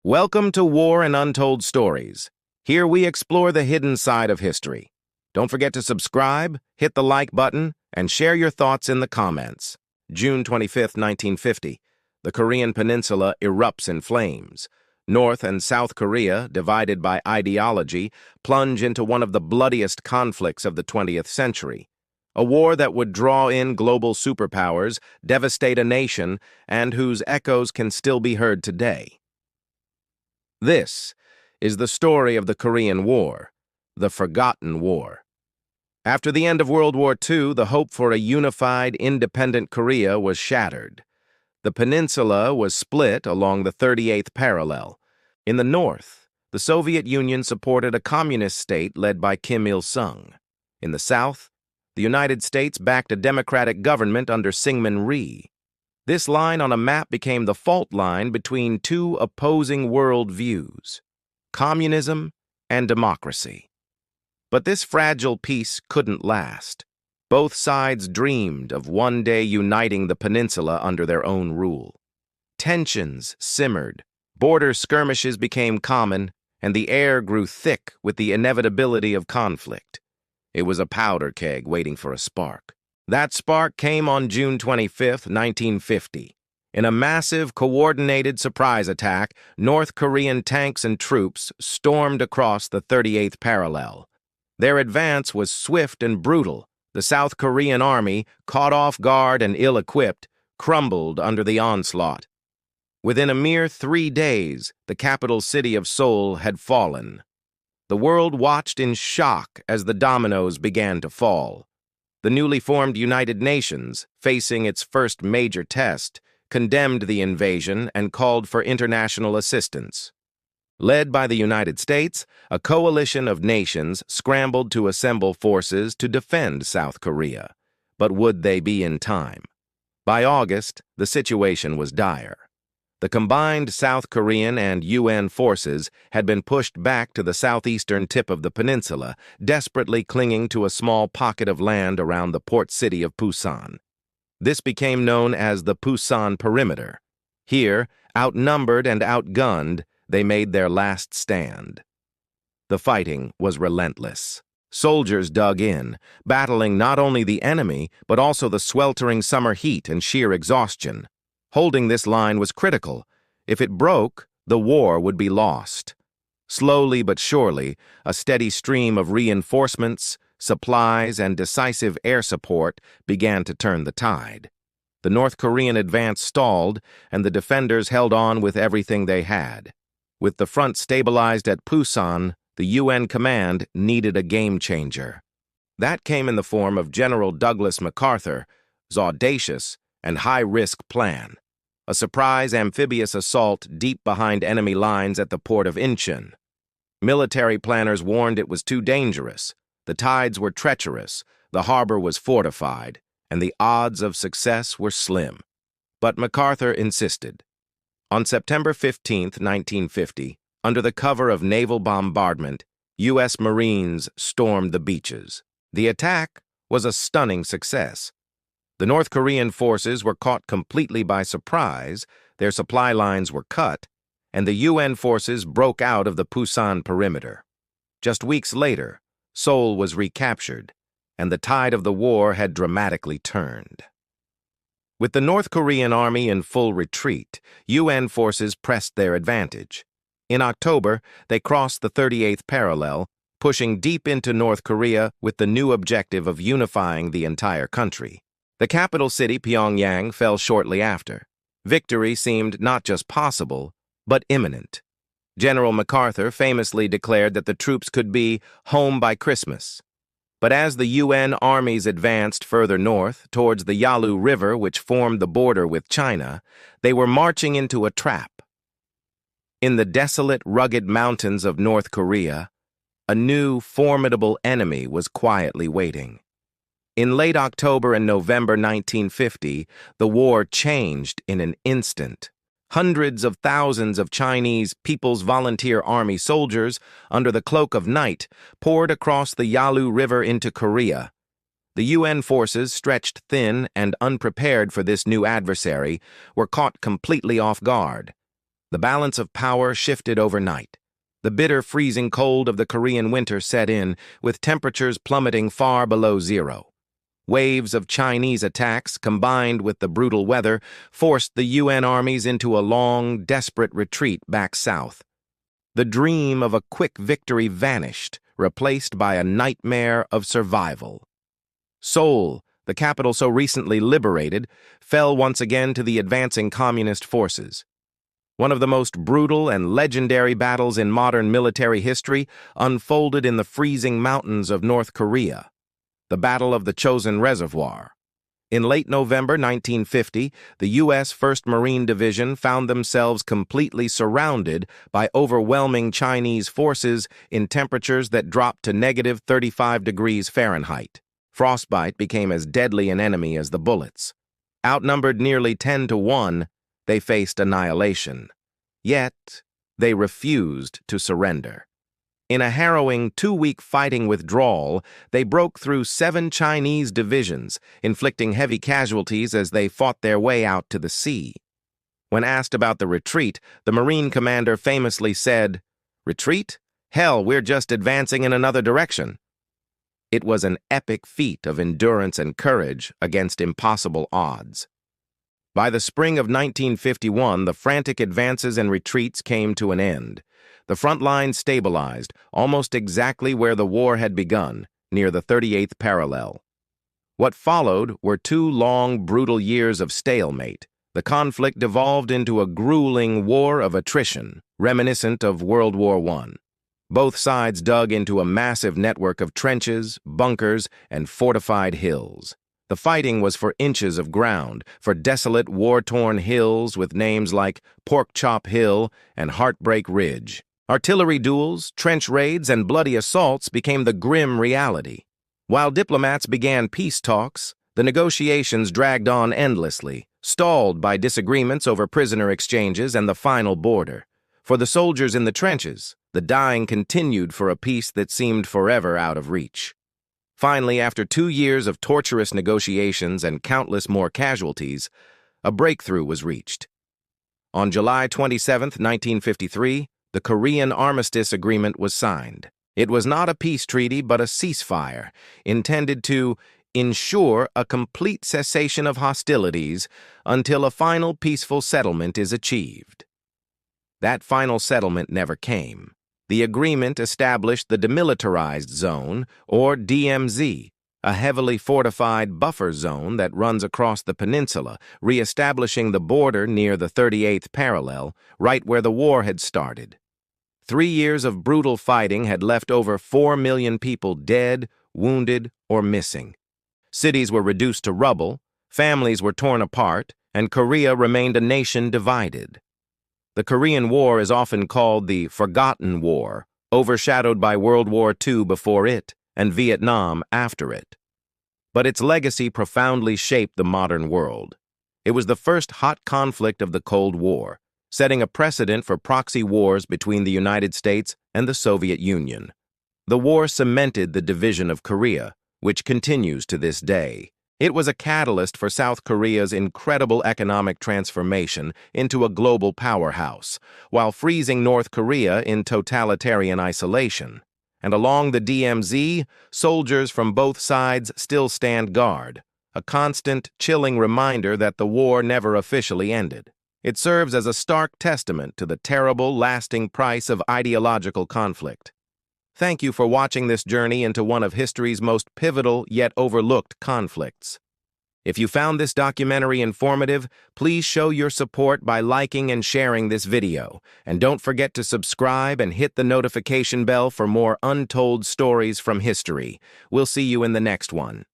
Welcome to War and Untold Stories. Here we explore the hidden side of history. Don't forget to subscribe, hit the like button, and share your thoughts in the comments. June 25, 1950. The Korean peninsula erupts in flames. North and South Korea, divided by ideology, plunge into one of the bloodiest conflicts of the 20th century. A war that would draw in global superpowers, devastate a nation, and whose echoes can still be heard today. This is the story of the Korean War, the Forgotten War. After the end of World War II, the hope for a unified, independent Korea was shattered. The peninsula was split along the 38th parallel. In the north, the Soviet Union supported a communist state led by Kim Il-sung. In the south, the United States backed a democratic government under Syngman Rhee. This line on a map became the fault line between two opposing world views, communism and democracy. But this fragile peace couldn't last. Both sides dreamed of one day uniting the peninsula under their own rule. Tensions simmered, border skirmishes became common, and the air grew thick with the inevitability of conflict. It was a powder keg waiting for a spark. That spark came on June 25, 1950. In a massive, coordinated surprise attack, North Korean tanks and troops stormed across the 38th parallel. Their advance was swift and brutal. The South Korean army, caught off guard and ill-equipped, crumbled under the onslaught. Within a mere 3 days, the capital city of Seoul had fallen. The world watched in shock as the dominoes began to fall. The newly formed United Nations, facing its first major test, condemned the invasion and called for international assistance. Led by the United States, a coalition of nations scrambled to assemble forces to defend South Korea. But would they be in time? By August, the situation was dire. The combined South Korean and UN forces had been pushed back to the southeastern tip of the peninsula, desperately clinging to a small pocket of land around the port city of Pusan. This became known as the Pusan Perimeter. Here, outnumbered and outgunned, they made their last stand. The fighting was relentless. Soldiers dug in, battling not only the enemy, but also the sweltering summer heat and sheer exhaustion. Holding this line was critical. If it broke, the war would be lost. Slowly but surely, a steady stream of reinforcements, supplies, and decisive air support began to turn the tide. The North Korean advance stalled, and the defenders held on with everything they had. With the front stabilized at Pusan, the UN command needed a game-changer. That came in the form of General Douglas MacArthur's audacious and high-risk plan. A surprise amphibious assault deep behind enemy lines at the port of Incheon. Military planners warned it was too dangerous. The tides were treacherous, the harbor was fortified, and the odds of success were slim. But MacArthur insisted. On September 15, 1950, under the cover of naval bombardment, U.S. Marines stormed the beaches. The attack was a stunning success. The North Korean forces were caught completely by surprise, their supply lines were cut, and the UN forces broke out of the Pusan perimeter. Just weeks later, Seoul was recaptured, and the tide of the war had dramatically turned. With the North Korean army in full retreat, UN forces pressed their advantage. In October, they crossed the 38th parallel, pushing deep into North Korea with the new objective of unifying the entire country. The capital city, Pyongyang, fell shortly after. Victory seemed not just possible, but imminent. General MacArthur famously declared that the troops could be home by Christmas. But as the UN armies advanced further north, towards the Yalu River, which formed the border with China, they were marching into a trap. In the desolate, rugged mountains of North Korea, a new, formidable enemy was quietly waiting. In late October and November 1950, the war changed in an instant. Hundreds of thousands of Chinese People's Volunteer Army soldiers, under the cloak of night, poured across the Yalu River into Korea. The UN forces, stretched thin and unprepared for this new adversary, were caught completely off guard. The balance of power shifted overnight. The bitter freezing cold of the Korean winter set in, with temperatures plummeting far below zero. Waves of Chinese attacks, combined with the brutal weather, forced the UN armies into a long, desperate retreat back south. The dream of a quick victory vanished, replaced by a nightmare of survival. Seoul, the capital so recently liberated, fell once again to the advancing communist forces. One of the most brutal and legendary battles in modern military history unfolded in the freezing mountains of North Korea, the Battle of the Chosin Reservoir. In late November 1950, the U.S. 1st Marine Division found themselves completely surrounded by overwhelming Chinese forces in temperatures that dropped to negative 35 degrees Fahrenheit. Frostbite became as deadly an enemy as the bullets. Outnumbered nearly 10-1, they faced annihilation. Yet, they refused to surrender. In a harrowing 2-week fighting withdrawal, they broke through 7 Chinese divisions, inflicting heavy casualties as they fought their way out to the sea. When asked about the retreat, the Marine commander famously said, "Retreat? Hell, we're just advancing in another direction." It was an epic feat of endurance and courage against impossible odds. By the spring of 1951, the frantic advances and retreats came to an end. The front line stabilized, almost exactly where the war had begun, near the 38th parallel. What followed were 2 long, brutal years of stalemate. The conflict devolved into a grueling war of attrition, reminiscent of World War I. Both sides dug into a massive network of trenches, bunkers, and fortified hills. The fighting was for inches of ground, for desolate, war-torn hills with names like Pork Chop Hill and Heartbreak Ridge. Artillery duels, trench raids, and bloody assaults became the grim reality. While diplomats began peace talks, the negotiations dragged on endlessly, stalled by disagreements over prisoner exchanges and the final border. For the soldiers in the trenches, the dying continued for a peace that seemed forever out of reach. Finally, after 2 years of torturous negotiations and countless more casualties, a breakthrough was reached. On July 27, 1953, the Korean Armistice Agreement was signed. It was not a peace treaty but a ceasefire, intended to ensure a complete cessation of hostilities until a final peaceful settlement is achieved. That final settlement never came. The agreement established the Demilitarized Zone, or DMZ, a heavily fortified buffer zone that runs across the peninsula, re-establishing the border near the 38th parallel, right where the war had started. 3 years of brutal fighting had left over 4 million people dead, wounded, or missing. Cities were reduced to rubble, families were torn apart, and Korea remained a nation divided. The Korean War is often called the Forgotten War, overshadowed by World War II before it and Vietnam after it. But its legacy profoundly shaped the modern world. It was the first hot conflict of the Cold War, setting a precedent for proxy wars between the United States and the Soviet Union. The war cemented the division of Korea, which continues to this day. It was a catalyst for South Korea's incredible economic transformation into a global powerhouse, while freezing North Korea in totalitarian isolation. And along the DMZ, soldiers from both sides still stand guard, a constant, chilling reminder that the war never officially ended. It serves as a stark testament to the terrible, lasting price of ideological conflict. Thank you for watching this journey into one of history's most pivotal yet overlooked conflicts. If you found this documentary informative, please show your support by liking and sharing this video. And don't forget to subscribe and hit the notification bell for more untold stories from history. We'll see you in the next one.